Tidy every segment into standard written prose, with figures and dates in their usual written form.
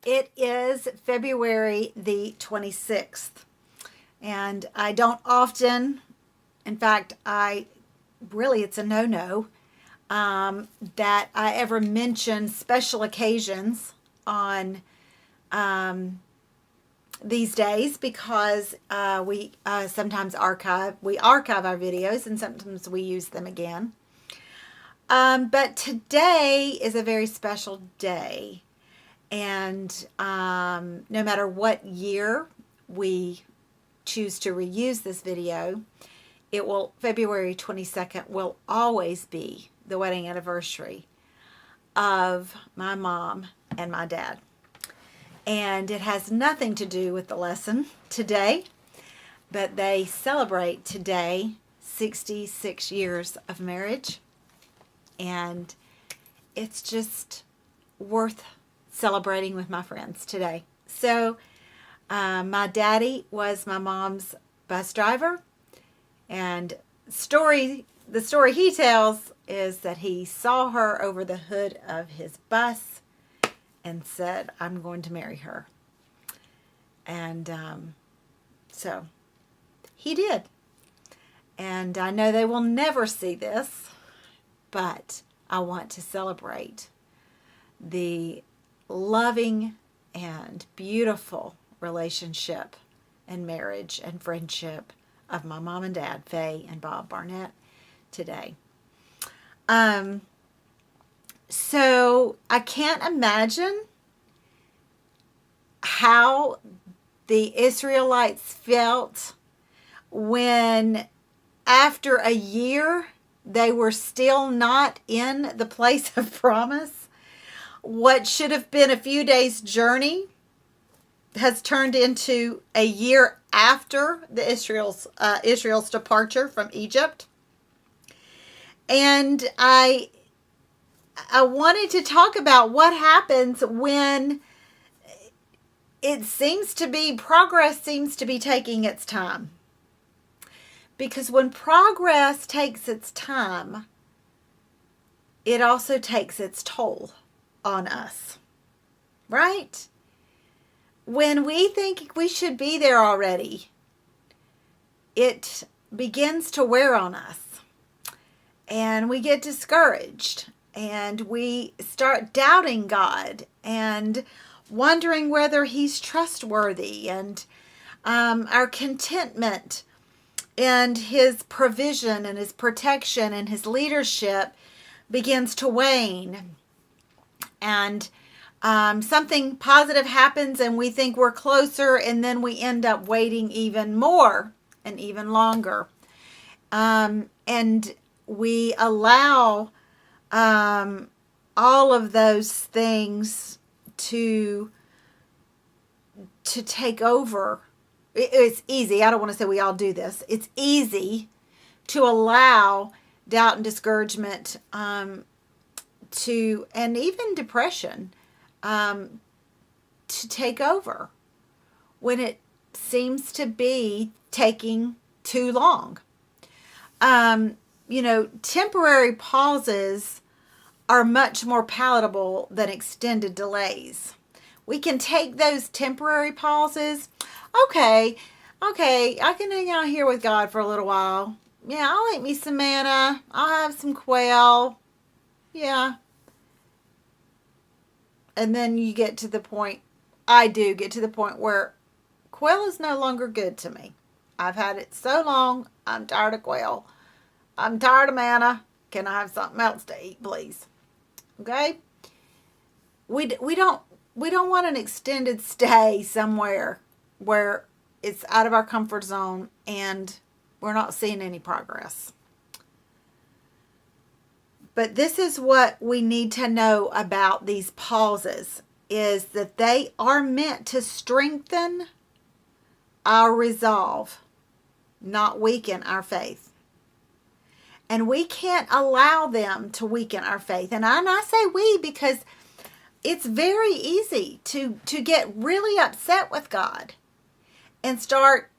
It is February the 26th, and I don't often, in fact, it's a no-no, that I ever mention special occasions on these days, because we sometimes archive our videos, and sometimes we use them again. But today is a very special day. And no matter what year we choose to reuse this video, February 22nd will always be the wedding anniversary of my mom and my dad. And it has nothing to do with the lesson today, but they celebrate today 66 years of marriage. And it's just worth celebrating with my friends today. So my daddy was my mom's bus driver, and the story he tells is that he saw her over the hood of his bus and said, "I'm going to marry her." And so he did. And I know they will never see this, but I want to celebrate the loving and beautiful relationship and marriage and friendship of my mom and dad, Faye and Bob Barnett, today. So I can't imagine how the Israelites felt when, after a year, they were still not in the place of promise. What should have been a few days' journey has turned into a year after the Israel's departure from Egypt. And I wanted to talk about what happens when progress seems to be taking its time. Because when progress takes its time, it also takes its toll on us, right? When we think we should be there already, it begins to wear on us, and we get discouraged, and we start doubting God and wondering whether He's trustworthy, and our contentment and His provision and His protection and His leadership begins to wane. And something positive happens and we think we're closer, and then we end up waiting even more and even longer. And we allow all of those things to take over. It's easy. I don't want to say we all do this. It's easy to allow doubt and discouragement and even depression to take over when it seems to be taking too long. Temporary pauses are much more palatable than extended delays. We can take those temporary pauses. Okay, I can hang out here with God for a little while. Yeah, I'll eat me some manna. I'll have some quail. Yeah. And then you get to the point, I do get to the point where quail is no longer good to me. I've had it so long, I'm tired of quail. I'm tired of manna. Can I have something else to eat, please? Okay? We don't want an extended stay somewhere where it's out of our comfort zone and we're not seeing any progress. But this is what we need to know about these pauses, is that they are meant to strengthen our resolve, not weaken our faith. And we can't allow them to weaken our faith. And I say we because it's very easy to get really upset with God and start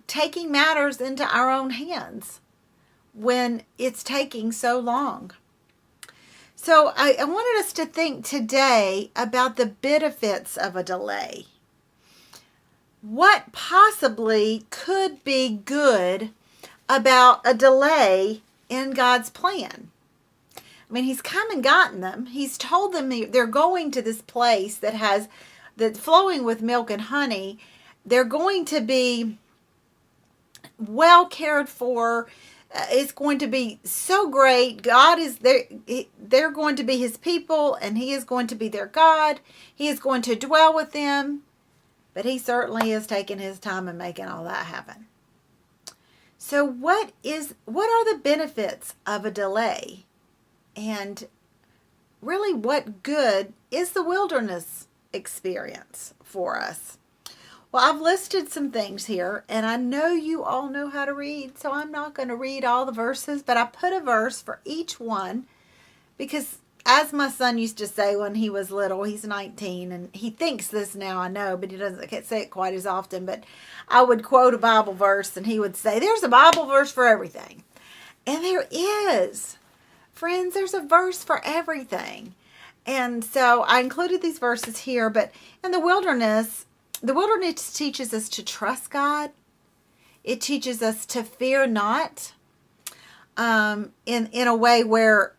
taking matters into our own hands when it's taking so long. So I wanted us to think today about the benefits of a delay. What possibly could be good about a delay in God's plan? I mean, he's come and gotten them. He's told them they're going to this place that's flowing with milk and honey. They're going to be well cared for. It's going to be so great. God is there. They're going to be his people, and he is going to be their God. He is going to dwell with them. But he certainly is taking his time and making all that happen. So what are the benefits of a delay? And really, what good is the wilderness experience for us? Well, I've listed some things here, and I know you all know how to read, so I'm not going to read all the verses, but I put a verse for each one because, as my son used to say when he was little, he's 19, and he thinks this now, I know, but can't say it quite as often, but I would quote a Bible verse, and he would say, there's a Bible verse for everything. And there is. Friends, there's a verse for everything. And so I included these verses here, but in the wilderness teaches us to trust God. It teaches us to fear not in a way where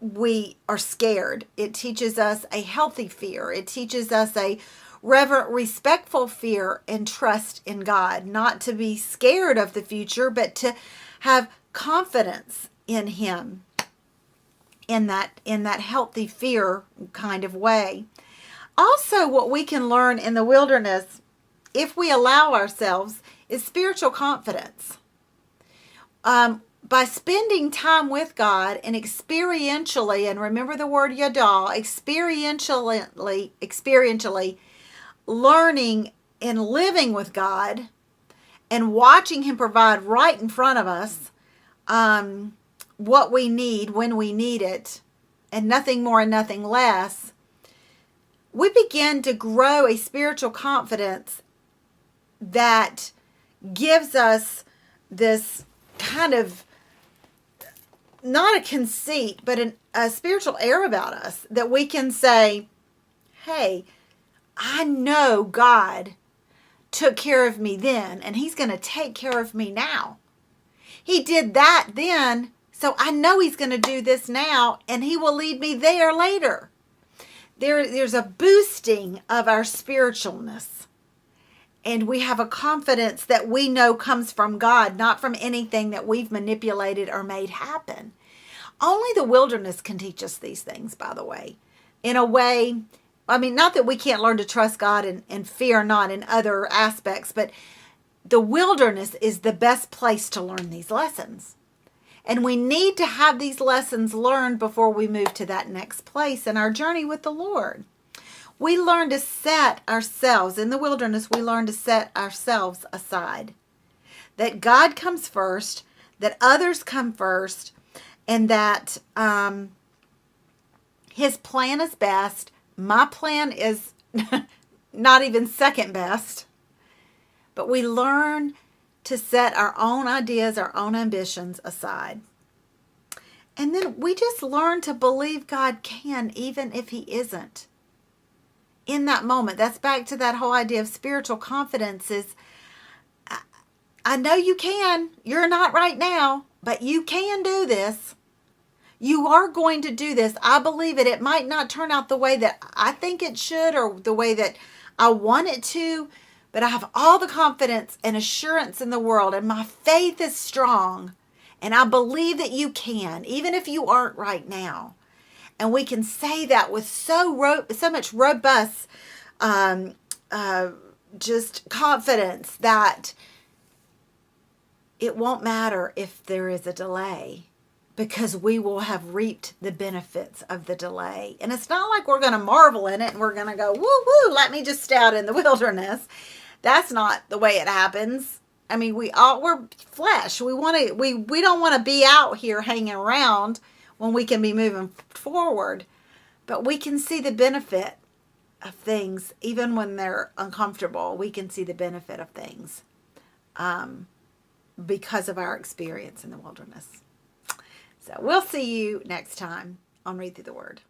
we are scared. It teaches us a healthy fear. It teaches us a reverent, respectful fear and trust in God, not to be scared of the future, but to have confidence in him. In that healthy fear kind of way. Also, what we can learn in the wilderness, if we allow ourselves, is spiritual confidence. By spending time with God and experientially, and remember the word yada, experientially learning and living with God and watching him provide right in front of us, what we need when we need it, and nothing more and nothing less, we begin to grow a spiritual confidence that gives us this kind of, not a conceit, but a spiritual air about us, that we can say, hey, I know God took care of me then, and he's going to take care of me now. He did that then, so I know he's going to do this now, and he will lead me there later. There's a boosting of our spiritualness. And we have a confidence that we know comes from God, not from anything that we've manipulated or made happen. Only the wilderness can teach us these things, by the way. In a way, I mean, not that we can't learn to trust God and fear not in other aspects, but the wilderness is the best place to learn these lessons. And we need to have these lessons learned before we move to that next place in our journey with the Lord. We learn to set ourselves, in the wilderness, we learn to set ourselves aside. That God comes first, that others come first, and that his plan is best. My plan is not even second best. But we learn to set our own ideas, our own ambitions aside. And then we just learn to believe God can, even if he isn't. In that moment, that's back to that whole idea of spiritual confidence is, I know you can. You're not right now, but you can do this. You are going to do this. I believe it. It might not turn out the way that I think it should or the way that I want it to, but I have all the confidence and assurance in the world, and my faith is strong, and I believe that you can, even if you aren't right now. And we can say that with so much robust just confidence that it won't matter if there is a delay, because we will have reaped the benefits of the delay. And it's not like we're going to marvel in it and we're going to go, woo woo, let me just stay out in the wilderness. That's not the way it happens. I mean, we're flesh. We don't want to be out here hanging around when we can be moving forward. But we can see the benefit of things even when they're uncomfortable. We can see the benefit of things because of our experience in the wilderness. So we'll see you next time on Read Through the Word.